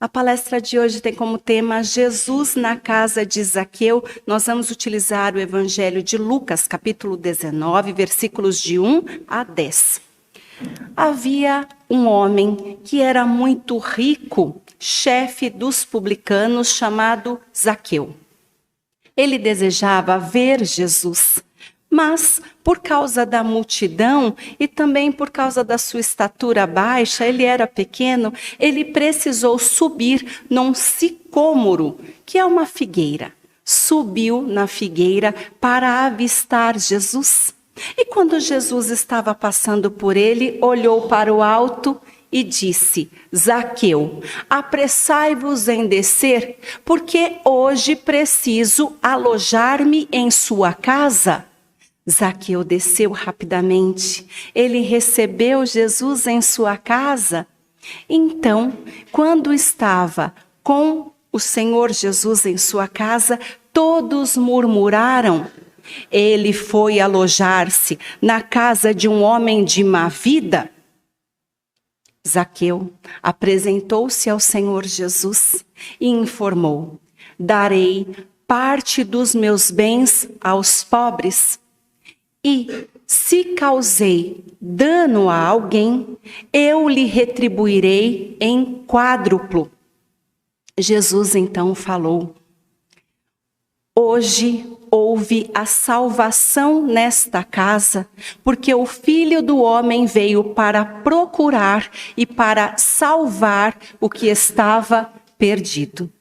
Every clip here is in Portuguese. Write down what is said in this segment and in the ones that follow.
A palestra de hoje tem como tema Jesus na casa de Zaqueu. Nós vamos utilizar o Evangelho de Lucas, capítulo 19, versículos de 1 a 10. Havia um homem que era muito rico, chefe dos publicanos, chamado Zaqueu. Ele desejava ver Jesus, mas por causa da multidão e também por causa da sua estatura baixa, ele era pequeno, ele precisou subir num sicômoro, que é uma figueira. Subiu na figueira para avistar Jesus. E quando Jesus estava passando por ele, olhou para o alto e disse: Zaqueu, apressai-vos em descer, porque hoje preciso alojar-me em sua casa. Zaqueu desceu rapidamente. Ele recebeu Jesus em sua casa. Então, quando estava com o Senhor Jesus em sua casa, todos murmuraram. Ele foi alojar-se na casa de um homem de má vida. Zaqueu apresentou-se ao Senhor Jesus e informou: darei parte dos meus bens aos pobres. E, se causei dano a alguém, eu lhe retribuirei em quádruplo. Jesus então falou: hoje houve a salvação nesta casa, porque o Filho do Homem veio para procurar e para salvar o que estava perdido.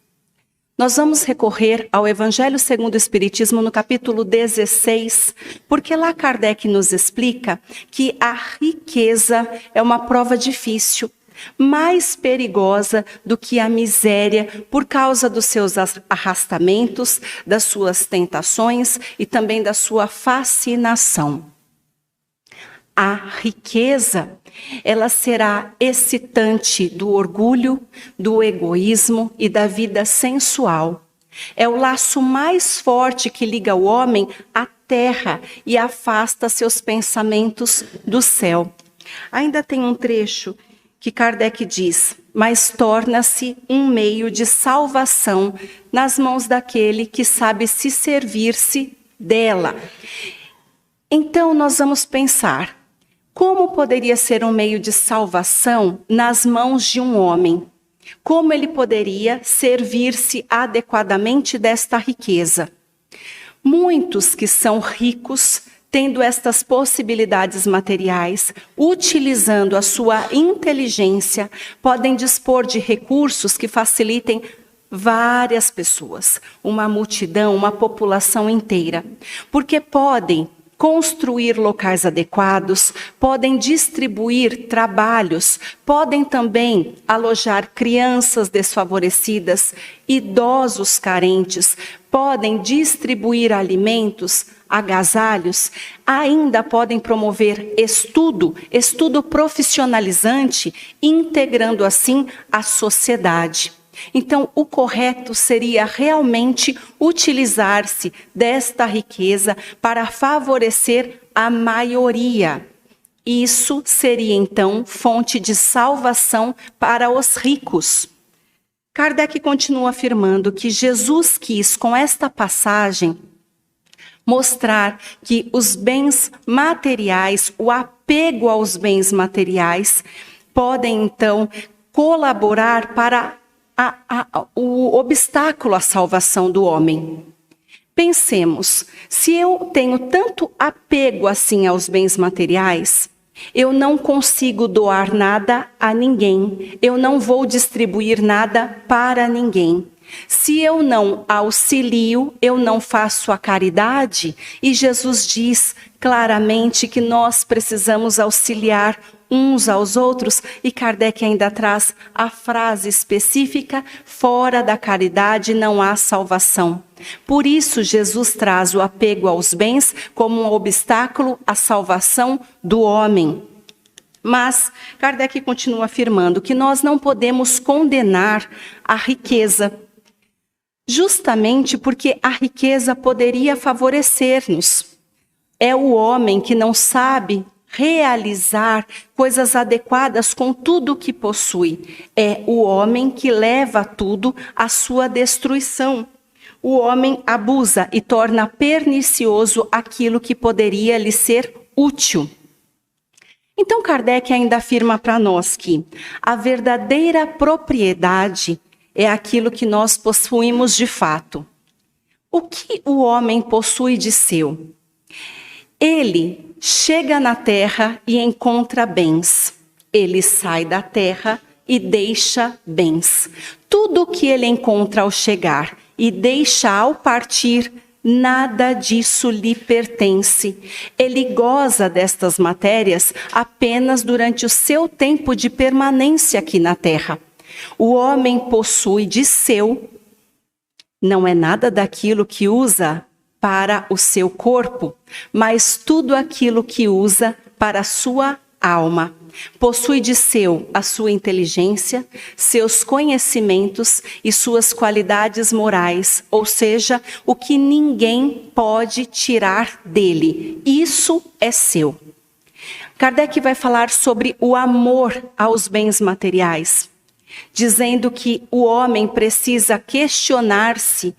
Nós vamos recorrer ao Evangelho segundo o Espiritismo no capítulo 16, porque lá Kardec nos explica que a riqueza é uma prova difícil, mais perigosa do que a miséria, por causa dos seus arrastamentos, das suas tentações e também da sua fascinação. A riqueza, ela será excitante do orgulho, do egoísmo e da vida sensual. É o laço mais forte que liga o homem à terra e afasta seus pensamentos do céu. Ainda tem um trecho que Kardec diz: mas torna-se um meio de salvação nas mãos daquele que sabe se servir-se dela. Então nós vamos pensar: como poderia ser um meio de salvação nas mãos de um homem? Como ele poderia servir-se adequadamente desta riqueza? Muitos que são ricos, tendo estas possibilidades materiais, utilizando a sua inteligência, podem dispor de recursos que facilitem várias pessoas, uma multidão, uma população inteira, porque podem construir locais adequados, podem distribuir trabalhos, podem também alojar crianças desfavorecidas, idosos carentes, podem distribuir alimentos, agasalhos, ainda podem promover estudo profissionalizante, integrando assim a sociedade. Então, o correto seria realmente utilizar-se desta riqueza para favorecer a maioria. Isso seria, então, fonte de salvação para os ricos. Kardec continua afirmando que Jesus quis, com esta passagem, mostrar que os bens materiais, o apego aos bens materiais, podem, então, colaborar para o obstáculo à salvação do homem. Pensemos, se eu tenho tanto apego assim aos bens materiais, eu não consigo doar nada a ninguém, eu não vou distribuir nada para ninguém. Se eu não auxilio, eu não faço a caridade, e Jesus diz claramente que nós precisamos auxiliar uns aos outros, e Kardec ainda traz a frase específica: fora da caridade não há salvação. Por isso, Jesus traz o apego aos bens como um obstáculo à salvação do homem. Mas Kardec continua afirmando que nós não podemos condenar a riqueza, justamente porque a riqueza poderia favorecer-nos. É o homem que não sabe realizar coisas adequadas com tudo que possui. É o homem que leva tudo à sua destruição. O homem abusa e torna pernicioso aquilo que poderia lhe ser útil. Então Kardec ainda afirma para nós que a verdadeira propriedade é aquilo que nós possuímos de fato. O que o homem possui de seu? Ele chega na terra e encontra bens. Ele sai da terra e deixa bens. Tudo o que ele encontra ao chegar e deixa ao partir, nada disso lhe pertence. Ele goza destas matérias apenas durante o seu tempo de permanência aqui na terra. O homem possui de seu, não é nada daquilo que usa para o seu corpo, mas tudo aquilo que usa para a sua alma. Possui de seu a sua inteligência, seus conhecimentos e suas qualidades morais, ou seja, o que ninguém pode tirar dele. Isso é seu. Kardec vai falar sobre o amor aos bens materiais, dizendo que o homem precisa questionar-se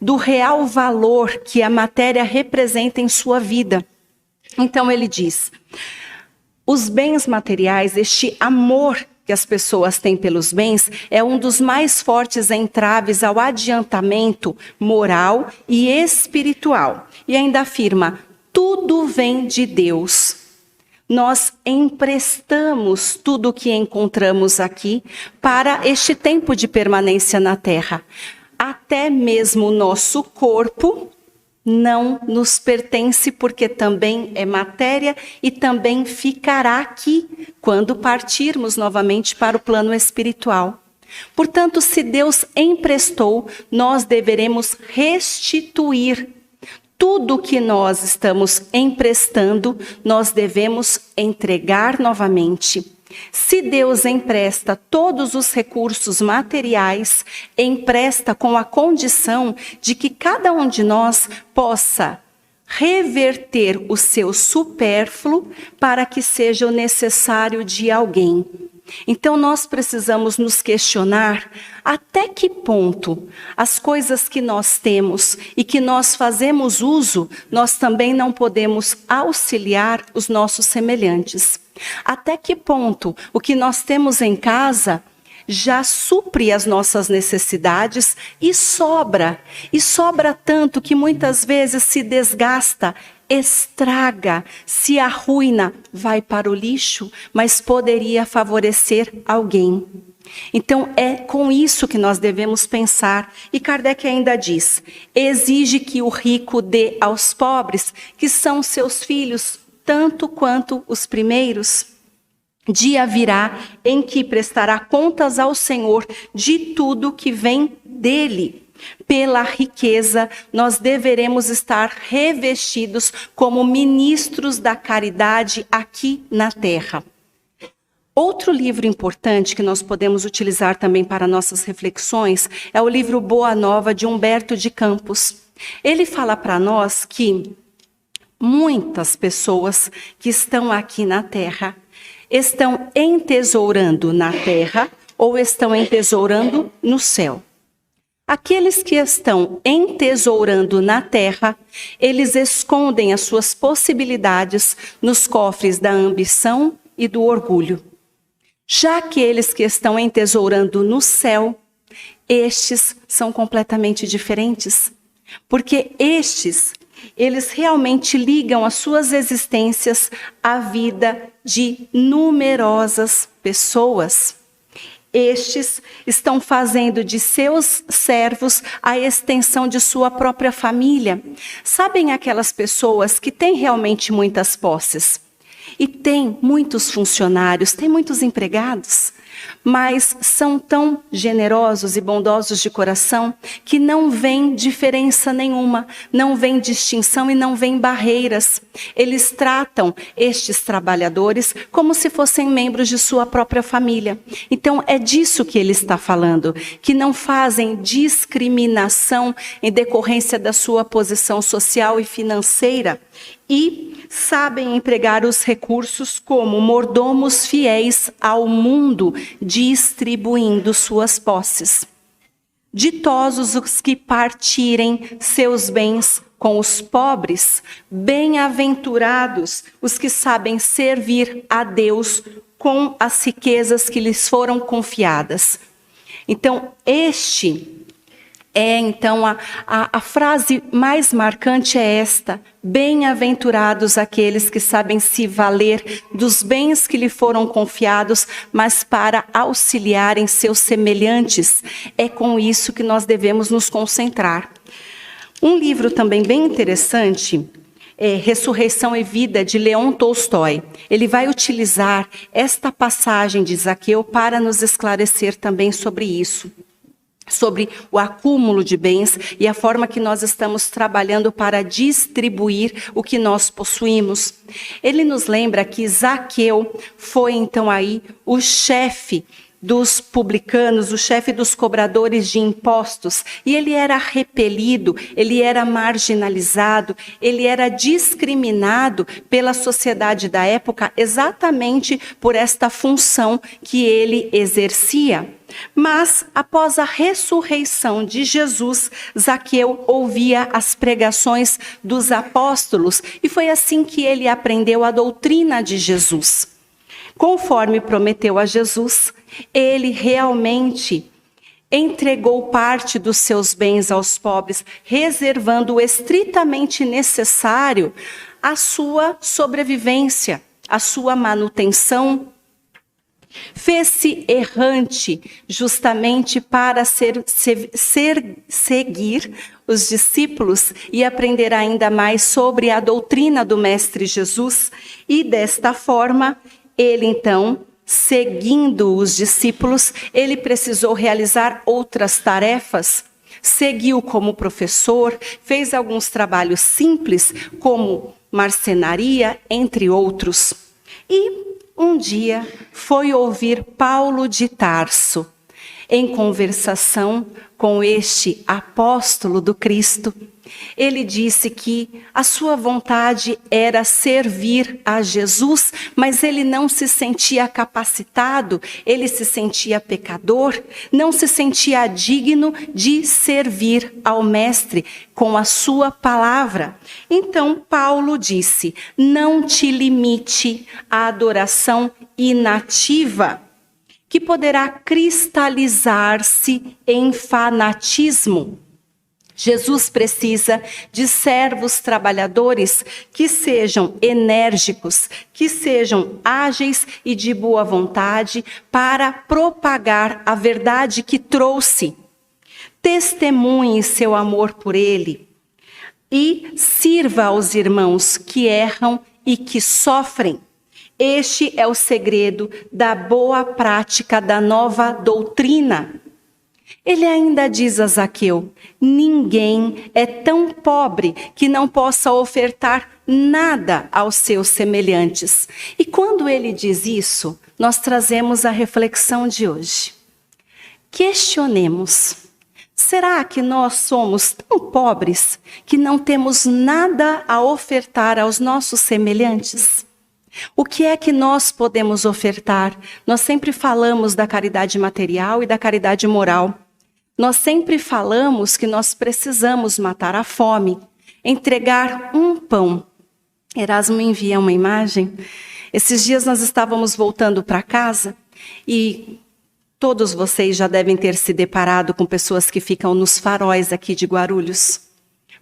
do real valor que a matéria representa em sua vida. Então ele diz: os bens materiais, este amor que as pessoas têm pelos bens, é um dos mais fortes entraves ao adiantamento moral e espiritual. E ainda afirma: tudo vem de Deus. Nós emprestamos tudo o que encontramos aqui para este tempo de permanência na terra. Até mesmo o nosso corpo não nos pertence, porque também é matéria e também ficará aqui quando partirmos novamente para o plano espiritual. Portanto, se Deus emprestou, nós deveremos restituir. Tudo que nós estamos emprestando, nós devemos entregar novamente. Se Deus empresta todos os recursos materiais, empresta com a condição de que cada um de nós possa reverter o seu supérfluo para que seja o necessário de alguém. Então nós precisamos nos questionar até que ponto as coisas que nós temos e que nós fazemos uso, nós também não podemos auxiliar os nossos semelhantes. Até que ponto o que nós temos em casa já supre as nossas necessidades e sobra tanto que muitas vezes se desgasta, estraga, se arruína, vai para o lixo, mas poderia favorecer alguém. Então é com isso que nós devemos pensar. E Kardec ainda diz: exige que o rico dê aos pobres, que são seus filhos, tanto quanto os primeiros. Dia virá em que prestará contas ao Senhor de tudo que vem dele. Pela riqueza, nós deveremos estar revestidos como ministros da caridade aqui na terra. Outro livro importante que nós podemos utilizar também para nossas reflexões é o livro Boa Nova, de Humberto de Campos. Ele fala para nós que muitas pessoas que estão aqui na terra estão entesourando na terra ou estão entesourando no céu. Aqueles que estão entesourando na terra, eles escondem as suas possibilidades nos cofres da ambição e do orgulho. Já aqueles que estão entesourando no céu, estes são completamente diferentes, porque eles realmente ligam as suas existências à vida de numerosas pessoas. Estes estão fazendo de seus servos a extensão de sua própria família. Sabem aquelas pessoas que têm realmente muitas posses e têm muitos funcionários, têm muitos empregados, mas são tão generosos e bondosos de coração que não vêem diferença nenhuma, não vêem distinção e não vêem barreiras. Eles tratam estes trabalhadores como se fossem membros de sua própria família. Então é disso que ele está falando, que não fazem discriminação em decorrência da sua posição social e financeira. E sabem empregar os recursos como mordomos fiéis ao mundo, distribuindo suas posses. Ditosos os que partirem seus bens com os pobres, bem-aventurados os que sabem servir a Deus com as riquezas que lhes foram confiadas. Então, a frase mais marcante é esta: bem-aventurados aqueles que sabem se valer dos bens que lhe foram confiados, mas para auxiliarem seus semelhantes. É com isso que nós devemos nos concentrar. Um livro também bem interessante é Ressurreição e Vida, de Leon Tolstói. Ele vai utilizar esta passagem de Zaqueu para nos esclarecer também sobre isso, sobre o acúmulo de bens e a forma que nós estamos trabalhando para distribuir o que nós possuímos. Ele nos lembra que Zaqueu foi então aí o chefe dos publicanos, o chefe dos cobradores de impostos, e ele era repelido, ele era marginalizado, ele era discriminado pela sociedade da época exatamente por esta função que ele exercia. Mas, após a ressurreição de Jesus, Zaqueu ouvia as pregações dos apóstolos e foi assim que ele aprendeu a doutrina de Jesus. Conforme prometeu a Jesus, ele realmente entregou parte dos seus bens aos pobres, reservando o estritamente necessário à sua sobrevivência, à sua manutenção. Fez-se errante justamente para seguir os discípulos e aprender ainda mais sobre a doutrina do Mestre Jesus. E desta forma, ele então, seguindo os discípulos, ele precisou realizar outras tarefas. Seguiu como professor, fez alguns trabalhos simples, como marcenaria, entre outros. E um dia foi ouvir Paulo de Tarso, em conversação com este apóstolo do Cristo. Ele disse que a sua vontade era servir a Jesus, mas ele não se sentia capacitado, ele se sentia pecador, não se sentia digno de servir ao Mestre com a sua palavra. Então Paulo disse: não te limite à adoração inativa, que poderá cristalizar-se em fanatismo. Jesus precisa de servos trabalhadores que sejam enérgicos, que sejam ágeis e de boa vontade para propagar a verdade que trouxe. Testemunhe seu amor por ele e sirva aos irmãos que erram e que sofrem. Este é o segredo da boa prática da nova doutrina. Ele ainda diz a Zaqueu: ninguém é tão pobre que não possa ofertar nada aos seus semelhantes. E quando ele diz isso, nós trazemos a reflexão de hoje. Questionemos: será que nós somos tão pobres que não temos nada a ofertar aos nossos semelhantes? O que é que nós podemos ofertar? Nós sempre falamos da caridade material e da caridade moral. Nós sempre falamos que nós precisamos matar a fome, entregar um pão. Erasmo envia uma imagem. Esses dias nós estávamos voltando para casa e todos vocês já devem ter se deparado com pessoas que ficam nos faróis aqui de Guarulhos.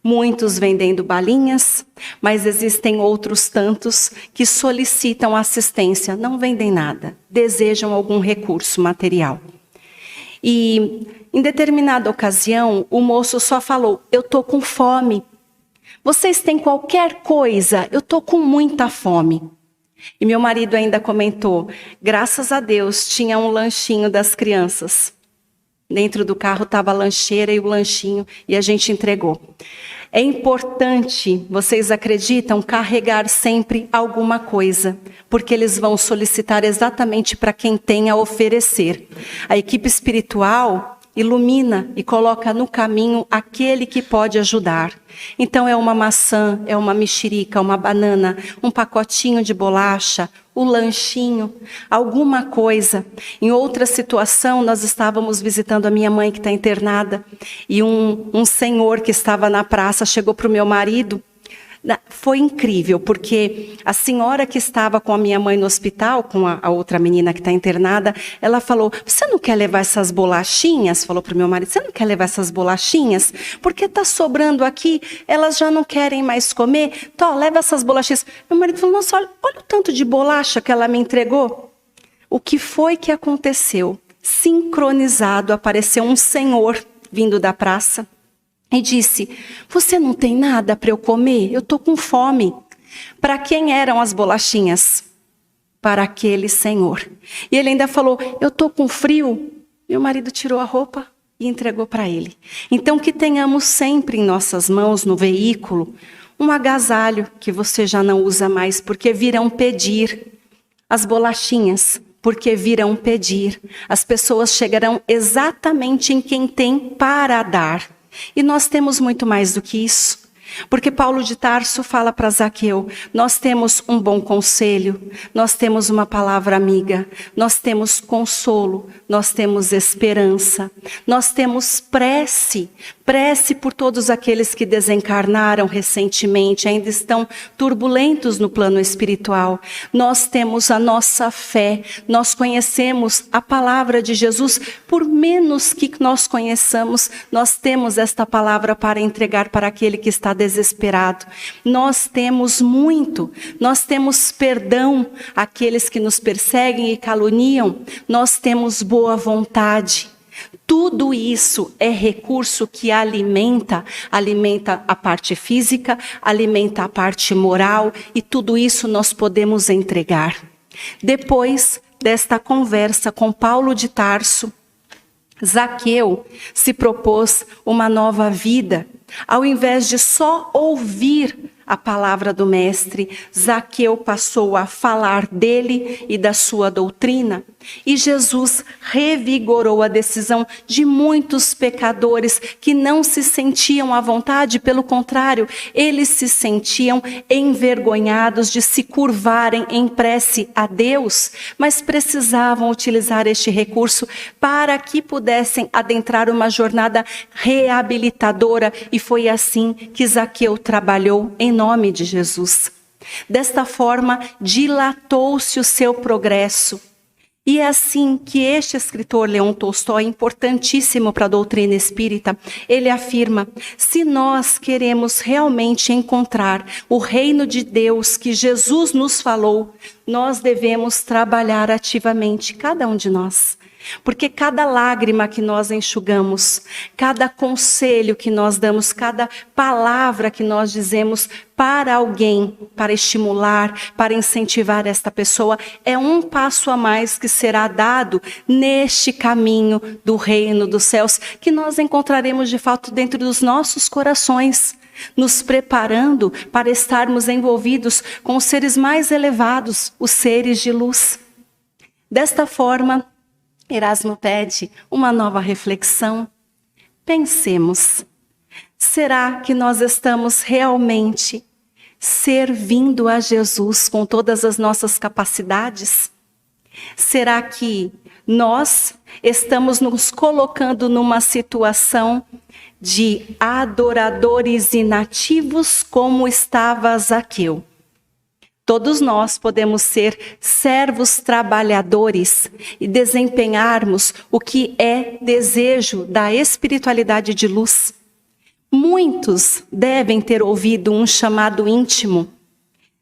Muitos vendendo balinhas, mas existem outros tantos que solicitam assistência, não vendem nada, desejam algum recurso material. E em determinada ocasião, o moço só falou: eu estou com fome. Vocês têm qualquer coisa? Eu estou com muita fome. E meu marido ainda comentou: graças a Deus tinha um lanchinho das crianças. Dentro do carro estava a lancheira e o lanchinho e a gente entregou. É importante, vocês acreditam, carregar sempre alguma coisa, porque eles vão solicitar exatamente para quem tem a oferecer. A equipe espiritual ilumina e coloca no caminho aquele que pode ajudar. Então é uma maçã, é uma mexerica, uma banana, um pacotinho de bolacha, o lanchinho, alguma coisa. Em outra situação, nós estávamos visitando a minha mãe que está internada e um senhor que estava na praça chegou para o meu marido. Foi incrível, porque a senhora que estava com a minha mãe no hospital, com a outra menina que está internada, ela falou, você não quer levar essas bolachinhas? Falou para o meu marido, você não quer levar essas bolachinhas? Porque está sobrando aqui, elas já não querem mais comer. Tó, leva essas bolachinhas. Meu marido falou, nossa, olha o tanto de bolacha que ela me entregou. O que foi que aconteceu? Sincronizado, apareceu um senhor vindo da praça. E disse, você não tem nada para eu comer? Eu estou com fome. Para quem eram as bolachinhas? Para aquele senhor. E ele ainda falou, eu estou com frio. Meu marido tirou a roupa e entregou para ele. Então que tenhamos sempre em nossas mãos, no veículo, um agasalho que você já não usa mais, porque virão pedir. As bolachinhas, porque virão pedir. As pessoas chegarão exatamente em quem tem para dar. E nós temos muito mais do que isso. Porque Paulo de Tarso fala para Zaqueu, nós temos um bom conselho, nós temos uma palavra amiga, nós temos consolo, nós temos esperança, nós temos prece por todos aqueles que desencarnaram recentemente, ainda estão turbulentos no plano espiritual. Nós temos a nossa fé, nós conhecemos a palavra de Jesus, por menos que nós conheçamos, nós temos esta palavra para entregar para aquele que está desesperado. Nós temos muito, nós temos perdão àqueles que nos perseguem e caluniam, nós temos boa vontade. Tudo isso é recurso que alimenta a parte física, alimenta a parte moral e tudo isso nós podemos entregar. Depois desta conversa com Paulo de Tarso, Zaqueu se propôs uma nova vida. Ao invés de só ouvir a palavra do mestre, Zaqueu passou a falar dele e da sua doutrina. E Jesus revigorou a decisão de muitos pecadores que não se sentiam à vontade, pelo contrário, eles se sentiam envergonhados de se curvarem em prece a Deus, mas precisavam utilizar este recurso para que pudessem adentrar uma jornada reabilitadora, e foi assim que Zaqueu trabalhou em nome de Jesus. Desta forma, dilatou-se o seu progresso. E é assim que este escritor, Leon Tolstói, importantíssimo para a doutrina espírita, ele afirma, se nós queremos realmente encontrar o reino de Deus que Jesus nos falou, nós devemos trabalhar ativamente, cada um de nós. Porque cada lágrima que nós enxugamos, cada conselho que nós damos, cada palavra que nós dizemos para alguém, para estimular, para incentivar esta pessoa, é um passo a mais que será dado neste caminho do reino dos céus, que nós encontraremos de fato dentro dos nossos corações, nos preparando para estarmos envolvidos com os seres mais elevados, os seres de luz. Desta forma, Erasmo pede uma nova reflexão. Pensemos, será que nós estamos realmente servindo a Jesus com todas as nossas capacidades? Será que nós estamos nos colocando numa situação de adoradores inativos como estava Zaqueu? Todos nós podemos ser servos trabalhadores e desempenharmos o que é desejo da espiritualidade de luz. Muitos devem ter ouvido um chamado íntimo,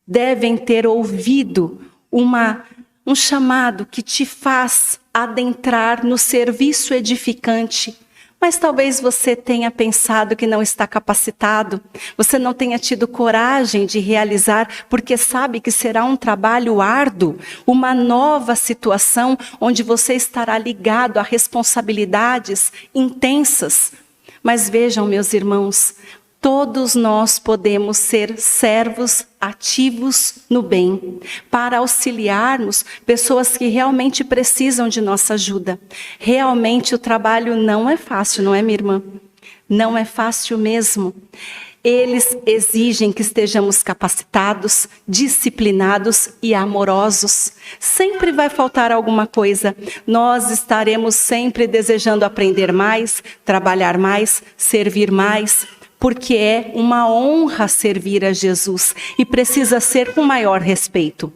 devem ter ouvido um chamado que te faz adentrar no serviço edificante. Mas talvez você tenha pensado que não está capacitado, você não tenha tido coragem de realizar, porque sabe que será um trabalho árduo, uma nova situação onde você estará ligado a responsabilidades intensas. Mas vejam, meus irmãos, Todos nós podemos ser servos ativos no bem, para auxiliarmos pessoas que realmente precisam de nossa ajuda. Realmente o trabalho não é fácil, não é, minha irmã? Não é fácil mesmo. Eles exigem que estejamos capacitados, disciplinados e amorosos. Sempre vai faltar alguma coisa. Nós estaremos sempre desejando aprender mais, trabalhar mais, servir mais, porque é uma honra servir a Jesus e precisa ser com maior respeito.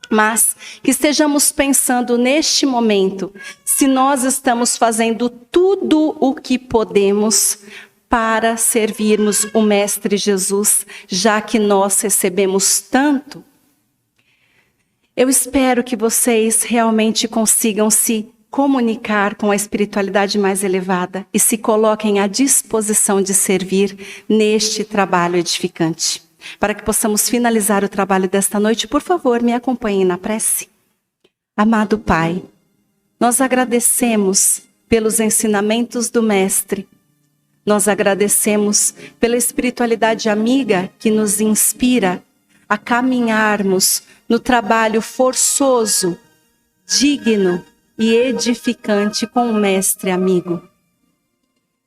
Mas que estejamos pensando neste momento, se nós estamos fazendo tudo o que podemos para servirmos o Mestre Jesus, já que nós recebemos tanto. Eu espero que vocês realmente consigam se comunicar com a espiritualidade mais elevada e se coloquem à disposição de servir neste trabalho edificante. Para que possamos finalizar o trabalho desta noite, por favor, me acompanhem na prece. Amado Pai, nós agradecemos pelos ensinamentos do Mestre. Nós agradecemos pela espiritualidade amiga que nos inspira a caminharmos no trabalho forçoso, digno e edificante com o Mestre amigo.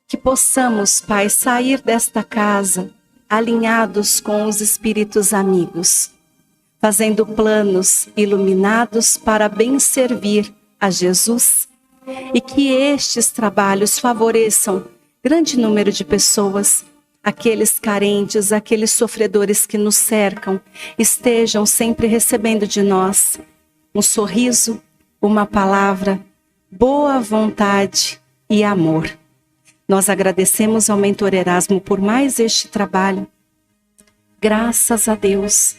Que possamos, Pai, sair desta casa alinhados com os espíritos amigos, fazendo planos iluminados para bem servir a Jesus e que estes trabalhos favoreçam grande número de pessoas, aqueles carentes, aqueles sofredores que nos cercam, estejam sempre recebendo de nós um sorriso, uma palavra, boa vontade e amor. Nós agradecemos ao Mentor Erasmo por mais este trabalho. Graças a Deus,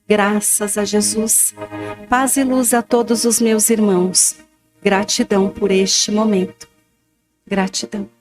graças a Jesus. Paz e luz a todos os meus irmãos. Gratidão por este momento. Gratidão.